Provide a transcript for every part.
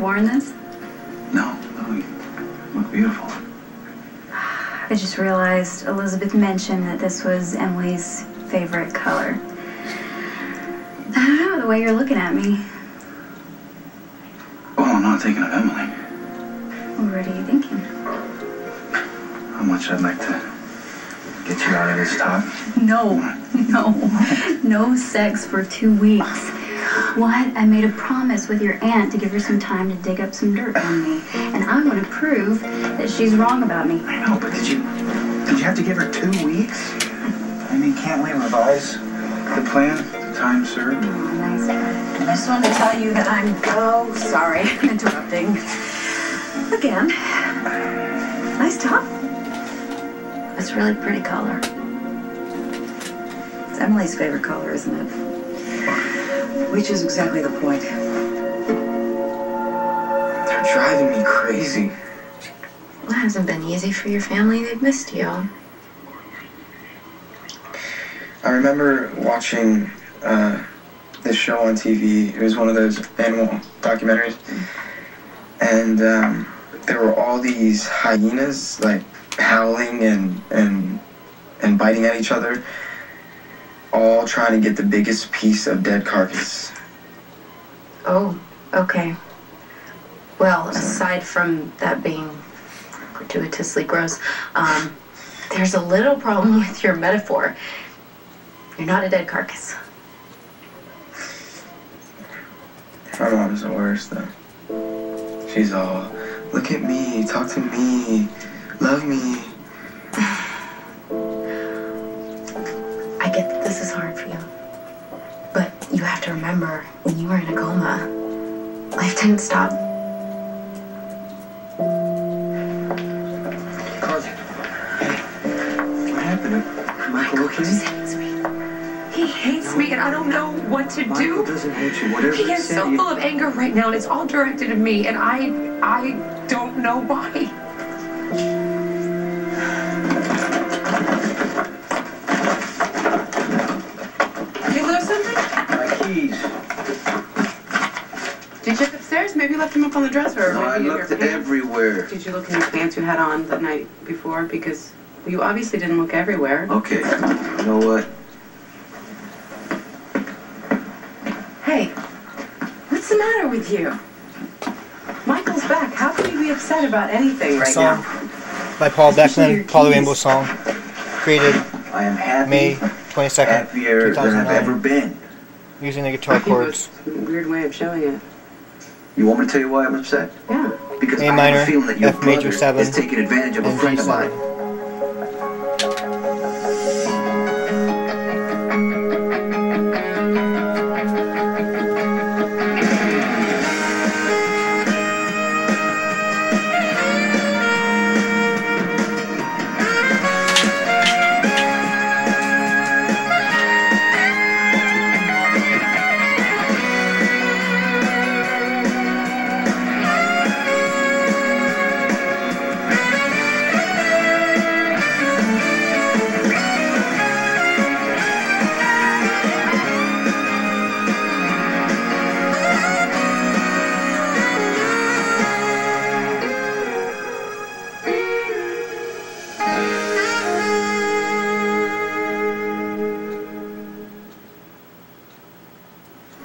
have worn this? No, you look beautiful. I just realized Elizabeth mentioned that this was Emily's favorite color. I don't know, the way you're looking at me. Well, I'm not thinking of Emily. What are you thinking? How much I'd like to get you out of this talk. No sex for 2 weeks. What? I made a promise with your aunt to give her some time to dig up some dirt on me. And I want to prove that she's wrong about me. I know, but did you have to give her 2 weeks? I mean, can't we revise the plan? The time served? Oh, nice. I just wanted to tell you that I'm sorry, interrupting. Again. Nice top. It's a really pretty color. It's Emily's favorite color, isn't it? Which is exactly the point. They're driving me crazy. Well, it hasn't been easy for your family. They've missed you. I remember watching this show on TV. It was one of those animal documentaries. And there were all these hyenas, like, howling and biting at each other, all trying to get the biggest piece of dead carcass. Oh, okay. Well, aside from that being gratuitously gross, there's a little problem with your metaphor. You're not a dead carcass. My mom's the worst, though. She's all, look at me, talk to me, love me. I get that this is hard for you. But you have to remember, when you were in a coma, life didn't stop. Carly. Hey. What happened? Michael okay? He hates me and I don't know what to do. Michael doesn't hate you. Whatever he is so full of anger right now and it's all directed at me and I don't know why. Did you lose something? My keys. Did you check upstairs? Maybe you left them up on the dresser. No, I looked everywhere. Did you look in the pants you had on the night before? Because you obviously didn't look everywhere. Okay. You know what? Hey, what's the matter with you? Michael's back. How can you be upset about anything right now? By Paul Beckman, Palu Rainbow song, created I am happy, May 22nd, happier than I've ever 2009, been. using the guitar chords. A weird way of showing it. You want me to tell you why I'm upset? Yeah. Because A I have minor, a feeling that your F major brother 7, is taking advantage of a and friend of G7. mine.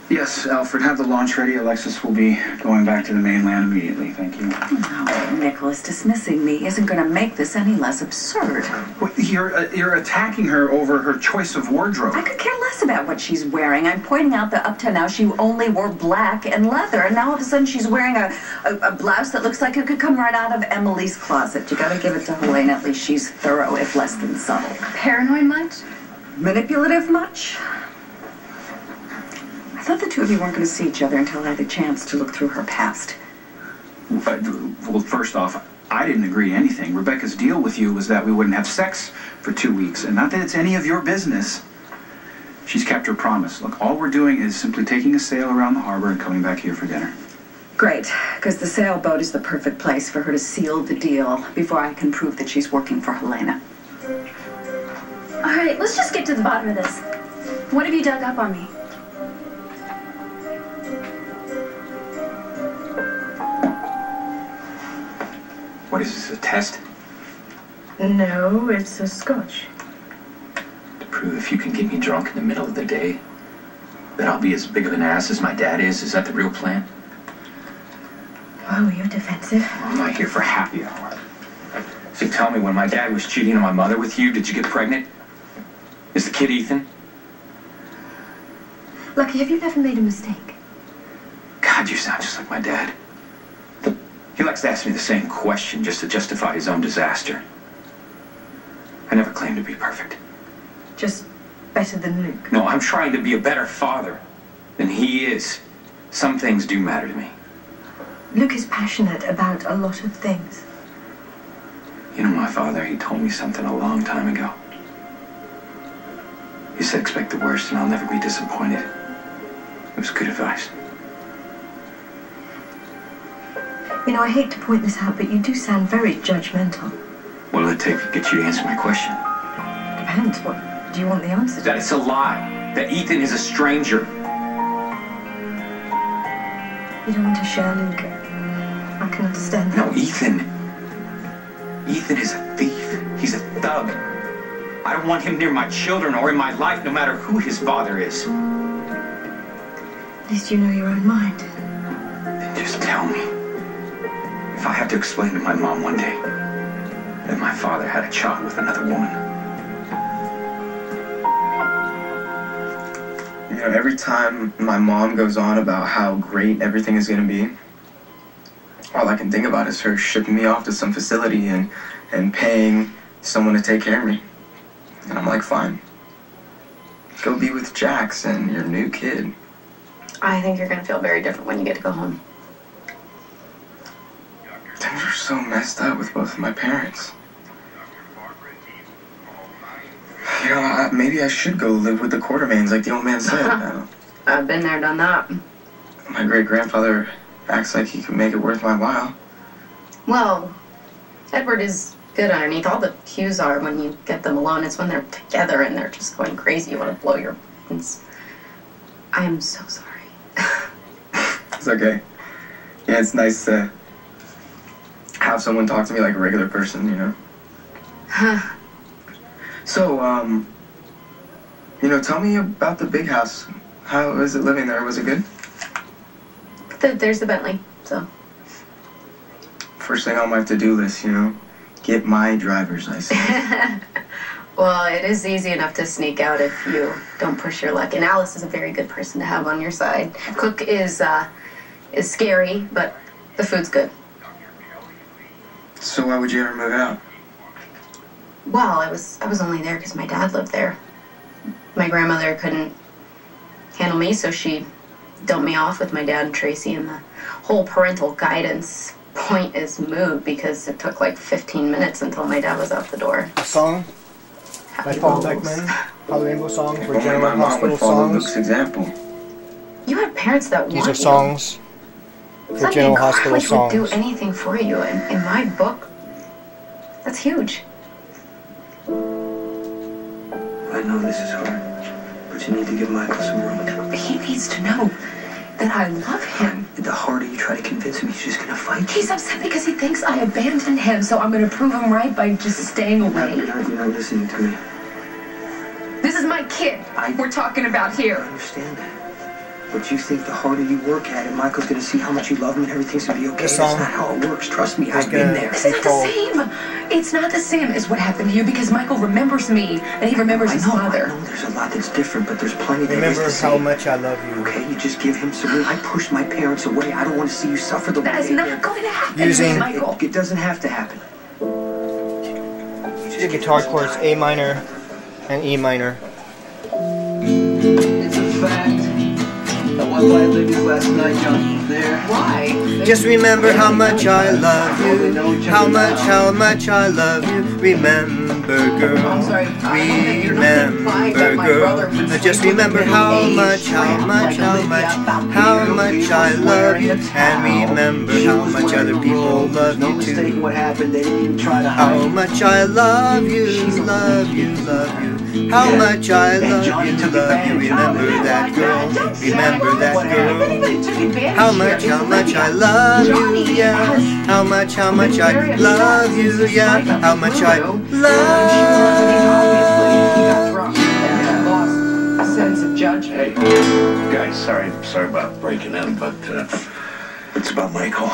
Yes, Alfred, have the launch ready. Alexis will be going back to the mainland immediately. Thank you. No, Nicholas, dismissing me isn't going to make this any less absurd. Well, you're attacking her over her choice of wardrobe. I could care less about what she's wearing. I'm pointing out that up to now she only wore black and leather, and now all of a sudden she's wearing a blouse that looks like it could come right out of Emily's closet. You gotta give it to Helene. At least she's thorough, if less than subtle. Paranoid much? Manipulative much? I thought the two of you weren't going to see each other until I had the chance to look through her past. Well, first off, I didn't agree to anything. Rebecca's deal with you was that we wouldn't have sex for 2 weeks, and not that it's any of your business. She's kept her promise. Look, all we're doing is simply taking a sail around the harbor and coming back here for dinner. Great, because the sailboat is the perfect place for her to seal the deal before I can prove that she's working for Helena. All right, let's just get to the bottom of this. What have you dug up on me? What is this, a test? No, it's a scotch. To prove if you can get me drunk in the middle of the day, that I'll be as big of an ass as my dad is? Is that the real plan? Wow, you're defensive. I'm not here for happy hour. So tell me, when my dad was cheating on my mother with you, did you get pregnant? Is the kid Ethan? Lucky, have you never made a mistake? God, you sound just like my dad. He likes to ask me the same question just to justify his own disaster. I never claimed to be perfect. Just better than Luke. No, I'm trying to be a better father than he is. Some things do matter to me. Luke is passionate about a lot of things. You know, my father, he told me something a long time ago. He said, expect the worst and I'll never be disappointed. It was good advice. You know, I hate to point this out, but you do sound very judgmental. What'll it take to get you to answer my question? Depends. What do you want the answer to? That it's a lie. That Ethan is a stranger. You don't want to share, Luke. I can understand that. No, Ethan is a thief. He's a thug. I don't want him near my children or in my life, no matter who his father is. At least you know your own mind. Then just tell me. If I have to explain to my mom one day that my father had a child with another woman. You know, every time my mom goes on about how great everything is going to be, all I can think about is her shipping me off to some facility and paying someone to take care of me. And I'm like, fine. Go be with Jax and your new kid. I think you're going to feel very different when you get to go home. Things are so messed up with both of my parents. You know, maybe I should go live with the Quartermains like the old man said. I've been there, done that. My great-grandfather acts like he can make it worth my while. Well, Edward is good underneath. All the cues are when you get them alone. It's when they're together and they're just going crazy. You want to blow your... I'm so sorry. It's okay. Yeah, it's nice to have someone talk to me like a regular person, you know? So, you know, tell me about the big house. How is it living there? Was it good? There's the Bentley, so... First thing on my to-do list, you know? Get my driver's license. Well, it is easy enough to sneak out if you don't push your luck. And Alice is a very good person to have on your side. Cook is scary, but the food's good. So why would you ever move out? Well, I was only there because my dad lived there. My grandmother couldn't handle me, so she dumped me off with my dad and Tracy, and the whole parental guidance point is moot because it took like 15 minutes until my dad was out the door. A song by Paul Beckman, Palu Rainbow song for General Hospital songs. Luke's example. You have parents that These want are songs for Something General Hospital college would do songs. anything for you. In my book, that's huge. I know this is hard, but you need to give Michael some room. He needs to know that I love him. The harder you try to convince him, he's just gonna fight you. He's upset because he thinks I abandoned him, so I'm going to prove him right by just staying away. You're not listening to me. This is my kid we're talking about I here. understand that. But you think the harder you work at it, Michael's gonna see how much you love him and everything's gonna be okay. This That's song not how it works. Trust me, I've is been gonna there. This is not the same. It's not the same as what happened to you because Michael remembers me and he remembers his I father. know there's a lot that's different, but there's plenty that is Remember the same. how much I love you. Okay, you just give him some room. I pushed my parents away. I don't want to see you suffer the way That is they not did. going to happen, Using- Michael. It doesn't have to happen. The guitar chords A minor and E minor. It's a fact that while I lived last night, John was there. Why? Just remember how much I love you. How much I love you. Remember, girl. I'm sorry. Remember, girl. Just remember how much I love you. And remember how much other people love No you mistake too. what happened. They didn't even try to hide How it. much I love you, love you, love you. How much I love you, love you. Remember that girl, remember that girl. How much I love you, yeah. How much I love you, yeah. How much I love. Sense of judgment. Hey, guys, sorry about breaking in, but it's about Michael.